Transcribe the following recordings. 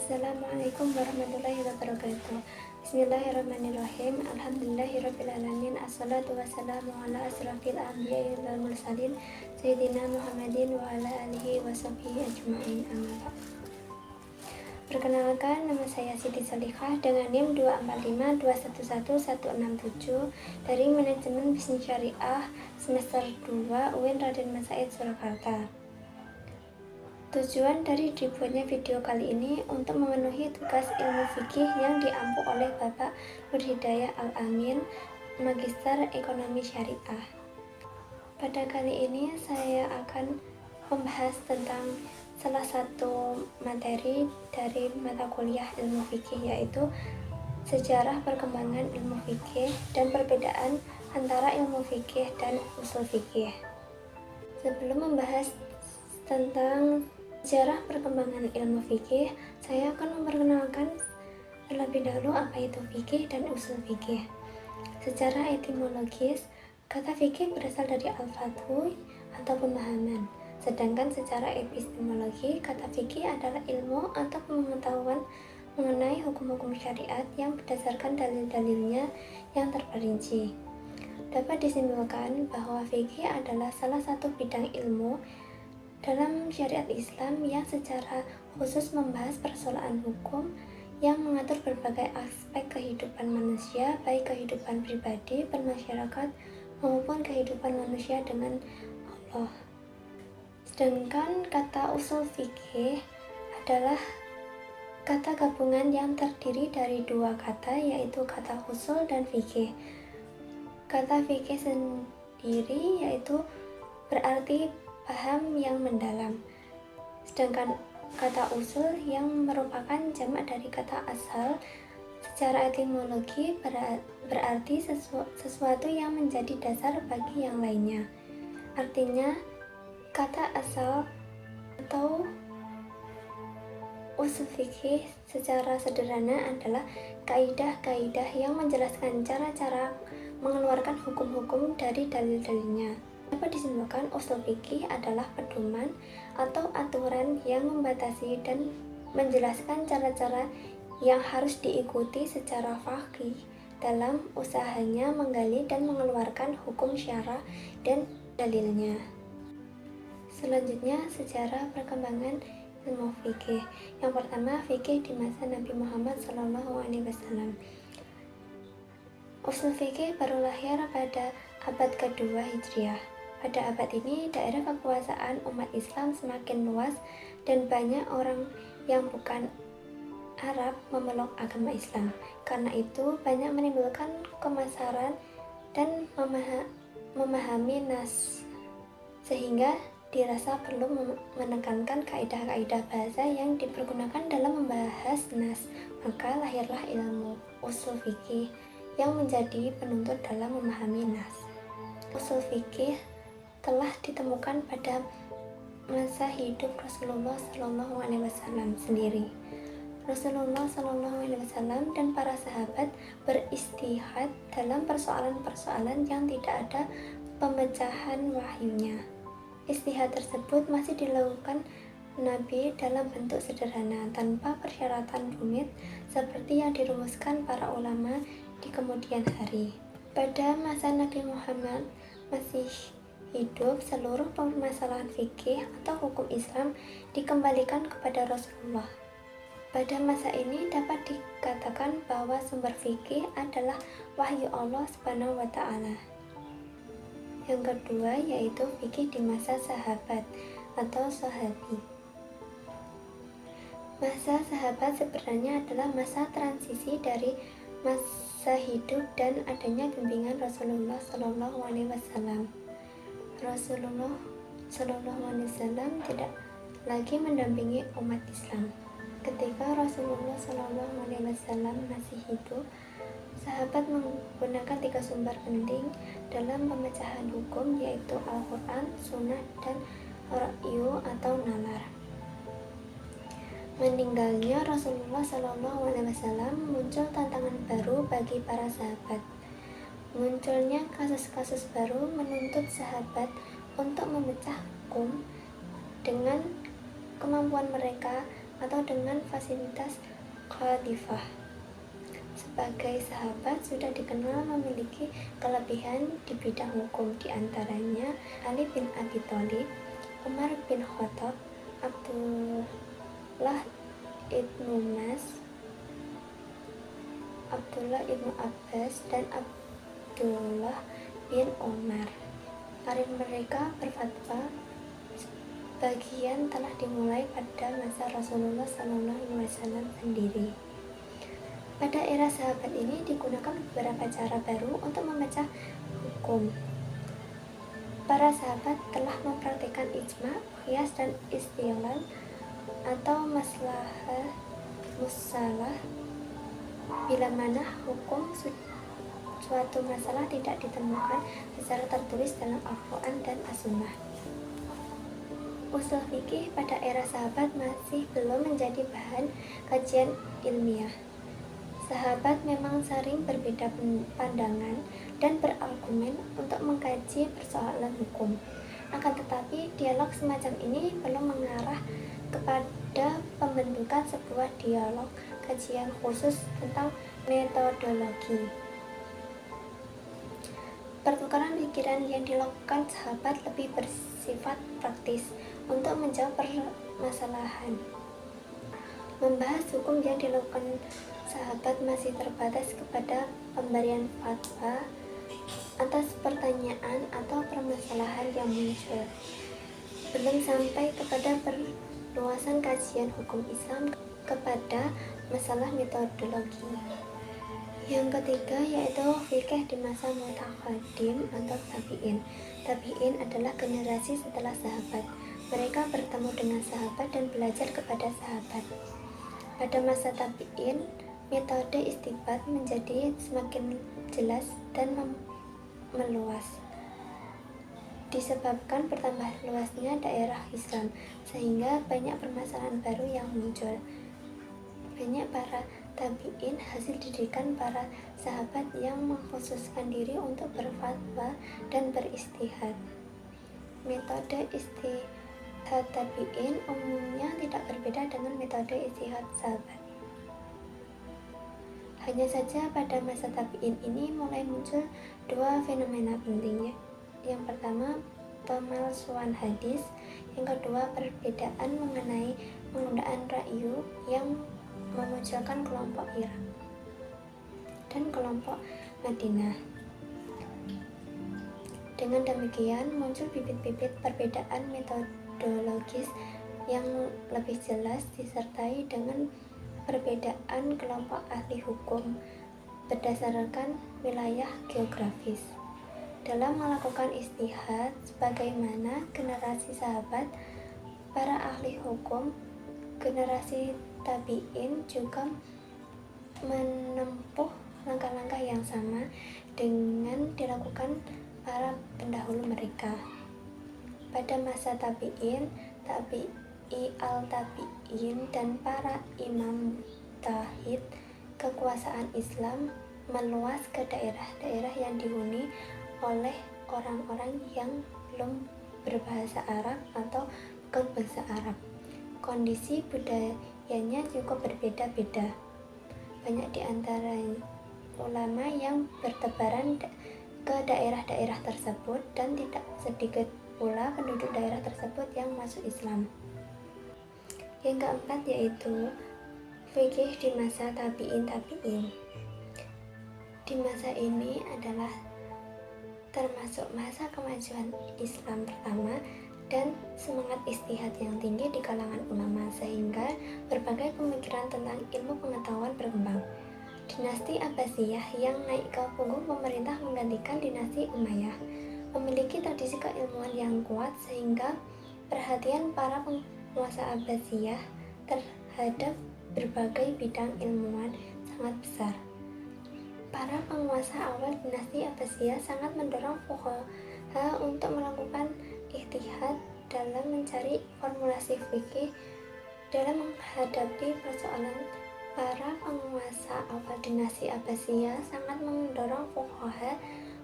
Assalamualaikum warahmatullahi wabarakatuh. Bismillahirrahmanirrahim. Alhamdulillahirrabbilalamin. Assalatu wassalamu ala asrafil anbiya'i wal mursalin Sayyidina Muhammadin wa ala alihi wa sahbihi ajma'in, amma ba'd. Perkenalkan, nama saya Siti Salihah dengan NIM 245211167 dari Manajemen Bisnis Syariah semester 2 UIN Raden Mas Said, Surakarta. Tujuan dari dibuatnya video kali ini untuk memenuhi tugas ilmu fikih yang diampu oleh Bapak Nur Hidayah Al-Amin, Magister Ekonomi Syariah. Pada kali ini saya akan membahas tentang salah satu materi dari mata kuliah ilmu fikih, yaitu sejarah perkembangan ilmu fikih dan perbedaan antara ilmu fikih dan usul fikih. Sebelum membahas tentang sejarah perkembangan ilmu fikih, saya akan memperkenalkan terlebih dahulu apa itu fikih dan usul fikih. Secara etimologis, kata fikih berasal dari al-fathu atau pemahaman. Sedangkan secara epistemologi, kata fikih adalah ilmu atau pengetahuan mengenai hukum-hukum syariat yang berdasarkan dalil-dalilnya yang terperinci. Dapat disimpulkan bahwa fikih adalah salah satu bidang ilmu dalam syariat Islam yang secara khusus membahas persoalan hukum yang mengatur berbagai aspek kehidupan manusia, baik kehidupan pribadi, bermasyarakat, maupun kehidupan manusia dengan Allah. Sedangkan kata usul fikih adalah kata gabungan yang terdiri dari dua kata, yaitu kata usul dan fikih. Kata fikih sendiri yaitu berarti paham yang mendalam, sedangkan kata usul yang merupakan jamak dari kata asal secara etimologi berarti sesuatu yang menjadi dasar bagi yang lainnya. Artinya, kata asal atau usul fikih secara sederhana adalah kaidah-kaidah yang menjelaskan cara-cara mengeluarkan hukum-hukum dari dalil-dalilnya. Dapat disimpulkan, usul fikih adalah pedoman atau aturan yang membatasi dan menjelaskan cara-cara yang harus diikuti secara faqih dalam usahanya menggali dan mengeluarkan hukum syara dan dalilnya. Selanjutnya, sejarah perkembangan ilmu fikih. Yang pertama, fikih di masa Nabi Muhammad SAW. Usul fikih baru lahir pada abad kedua Hijriah. Pada abad ini, daerah kekuasaan umat Islam semakin luas dan banyak orang yang bukan Arab memeluk agama Islam. Karena itu, banyak menimbulkan kemasaran dan memahami nas, sehingga dirasa perlu menekankan kaidah-kaidah bahasa yang dipergunakan dalam membahas nas. Maka lahirlah ilmu usul fikih yang menjadi penuntut dalam memahami nas. Usul fikih telah ditemukan pada masa hidup Rasulullah SAW sendiri. Rasulullah SAW dan para sahabat beristihad dalam persoalan-persoalan yang tidak ada pemecahan wahyunya. Istihad tersebut masih dilakukan Nabi dalam bentuk sederhana, tanpa persyaratan rumit seperti yang dirumuskan para ulama di kemudian hari. Pada masa Nabi Muhammad masih hidup, seluruh permasalahan fikih atau hukum Islam dikembalikan kepada Rasulullah. Pada masa ini dapat dikatakan bahwa sumber fikih adalah wahyu Allah Subhanahu wa Ta'ala. Yang kedua yaitu fikih di masa sahabat atau sahabi. Masa sahabat sebenarnya adalah masa transisi dari masa hidup dan adanya bimbingan Rasulullah SAW. Rasulullah SAW tidak lagi mendampingi umat Islam. Ketika Rasulullah SAW masih hidup, sahabat menggunakan 3 sumber penting dalam pemecahan hukum, yaitu Al-Quran, Sunnah, dan Ra'yu atau nalar. Meninggalnya Rasulullah SAW muncul tantangan baru bagi para sahabat. Munculnya kasus-kasus baru menuntut sahabat untuk memecah hukum dengan kemampuan mereka atau dengan fasilitas khalifah. Sebagai sahabat sudah dikenal memiliki kelebihan di bidang hukum, diantaranya Ali bin Abi Thalib, Umar bin Khattab, Abdullah ibnu Mas, Abdullah ibnu Abbas, dan Abdullah bin Umar. Karir mereka berfatwa sebagian telah dimulai pada masa Rasulullah SAW sendiri. Pada era sahabat ini digunakan beberapa cara baru untuk memecah hukum. Para sahabat telah mempraktikkan ijma, qiyas, dan istihlal atau maslahah musalah bila mana hukum suatu masalah tidak ditemukan secara tertulis dalam Al-Quran dan As-Sunnah. Usul fikih pada era sahabat masih belum menjadi bahan kajian ilmiah. Sahabat memang sering berbeda pandangan dan berargumen untuk mengkaji persoalan hukum. Akan tetapi, dialog semacam ini belum mengarah kepada pembentukan sebuah dialog kajian khusus tentang metodologi. Pertukaran pikiran yang dilakukan sahabat lebih bersifat praktis untuk menjawab permasalahan. Membahas hukum yang dilakukan sahabat masih terbatas kepada pemberian fatwa atas pertanyaan atau permasalahan yang muncul, belum sampai kepada perluasan kajian hukum Islam kepada masalah metodologi. Yang ketiga yaitu fikih di masa mutaqaddim atau tabi'in. Tabi'in adalah generasi setelah sahabat. Mereka bertemu dengan sahabat dan belajar kepada sahabat. Pada masa tabi'in, metode istinbat menjadi semakin jelas dan meluas disebabkan bertambah luasnya daerah Islam, sehingga banyak permasalahan baru yang muncul. Banyak para tabi'in hasil didikan para sahabat yang mengkhususkan diri untuk berfatwa dan beristihad. Metode istihad tabi'in umumnya tidak berbeda dengan metode istihad sahabat. Hanya saja pada masa tabi'in ini mulai muncul dua fenomena penting. Yang pertama, pemalsuan hadis. Yang kedua, perbedaan mengenai penggunaan ra'yu yang memunculkan kelompok Irak dan kelompok Madinah. Dengan demikian, muncul bibit-bibit perbedaan metodologis yang lebih jelas disertai dengan perbedaan kelompok ahli hukum berdasarkan wilayah geografis. Dalam melakukan istihad, sebagaimana generasi sahabat, para ahli hukum generasi tabi'in juga menempuh langkah-langkah yang sama dengan dilakukan para pendahulu mereka. Pada masa tabi'in, al-tabi'in dan para imam mujtahid, kekuasaan Islam meluas ke daerah-daerah yang dihuni oleh orang-orang yang belum berbahasa Arab atau bukan bahasa Arab. Kondisi budayanya juga berbeda-beda. Banyak di antara ulama yang bertebaran ke daerah-daerah tersebut dan tidak sedikit pula penduduk daerah tersebut yang masuk Islam. Yang keempat yaitu fikih di masa tabi'in. Di masa ini adalah termasuk masa kemajuan Islam pertama dan semangat istihad yang tinggi di kalangan ulama, sehingga berbagai pemikiran tentang ilmu pengetahuan berkembang. Dinasti Abbasiyah yang naik ke punggung pemerintah menggantikan dinasti Umayyah memiliki tradisi keilmuan yang kuat, sehingga perhatian para penguasa Abbasiyah terhadap berbagai bidang ilmuwan sangat besar. Para penguasa awal dinasti Abbasiyah sangat mendorong fuqaha untuk melakukan ijtihad dalam mencari formulasi fikih dalam menghadapi persoalan. Para penguasa awal dinasti Abbasiyah sangat mendorong fuqaha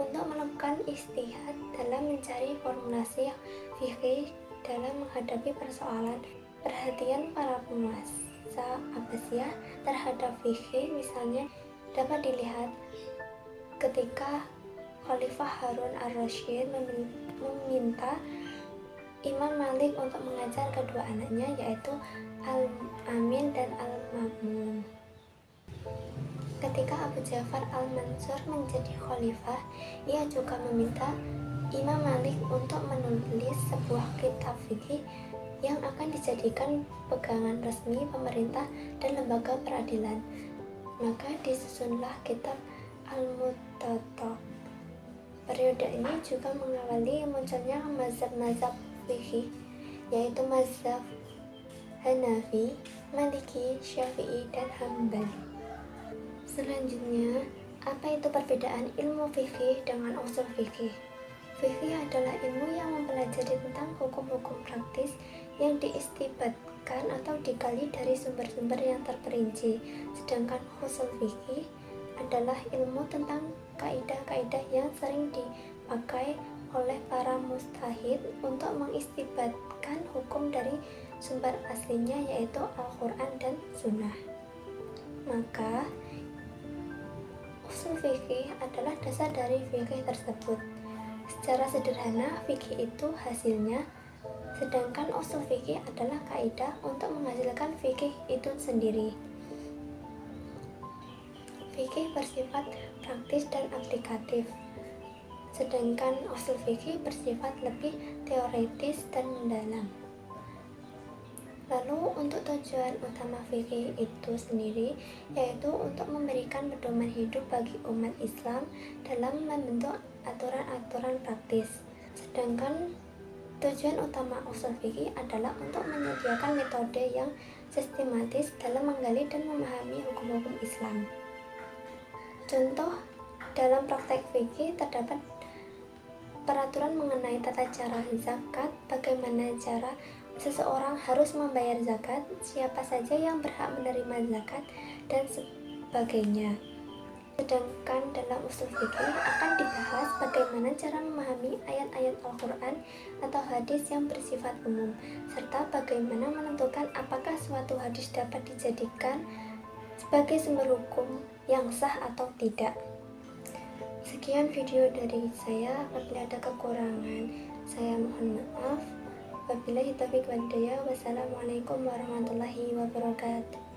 untuk melakukan ijtihad dalam mencari formulasi fikih dalam menghadapi persoalan. Perhatian para penguasa masa Abbasiyah terhadap fikih misalnya dapat dilihat ketika Khalifah Harun ar-Rasyid meminta Imam Malik untuk mengajar kedua anaknya yaitu Al-Amin dan Al-Ma'mun. Ketika Abu Ja'far al-Mansur menjadi khalifah, ia juga meminta Imam Malik untuk menulis sebuah kitab fikih yang akan dijadikan pegangan resmi pemerintah dan lembaga peradilan. Maka disusunlah kitab Al-Muttathaq. Periode ini juga mengawali munculnya mazhab-mazhab fikih, yaitu mazhab Hanafi, Maliki, Syafi'i, dan Hambali. Selanjutnya, apa itu perbedaan ilmu fikih dengan usul fikih? Fikih adalah ilmu yang mempelajari tentang hukum-hukum praktis yang diistibatkan atau digali dari sumber-sumber yang terperinci. Sedangkan usul fikih adalah ilmu tentang kaidah-kaidah yang sering dipakai oleh para mujtahid untuk mengistibatkan hukum dari sumber aslinya yaitu Al-Quran dan Sunnah. Maka usul fikih adalah dasar dari fikih tersebut. Secara sederhana, fikih itu hasilnya, sedangkan usul fikih adalah kaidah untuk menghasilkan fikih itu sendiri. Fikih bersifat praktis dan aplikatif, sedangkan usul fikih bersifat lebih teoritis dan mendalam. Lalu untuk tujuan utama fikih itu sendiri yaitu untuk memberikan pedoman hidup bagi umat Islam dalam membentuk aturan-aturan praktis. Sedangkan tujuan utama usul fikih adalah untuk menyediakan metode yang sistematis dalam menggali dan memahami hukum-hukum Islam. Contoh dalam praktek fikih terdapat peraturan mengenai tata cara zakat, bagaimana cara seseorang harus membayar zakat, siapa saja yang berhak menerima zakat, dan sebagainya. Sedangkan dalam usul fikih akan dibahas bagaimana cara memahami ayat-ayat Al-Quran atau hadis yang bersifat umum, serta bagaimana menentukan apakah suatu hadis dapat dijadikan sebagai sumber hukum yang sah atau tidak. Sekian video dari saya, apabila ada kekurangan saya mohon maaf. Wabillahi taufiq wal hidayah. Wassalamualaikum warahmatullahi wabarakatuh.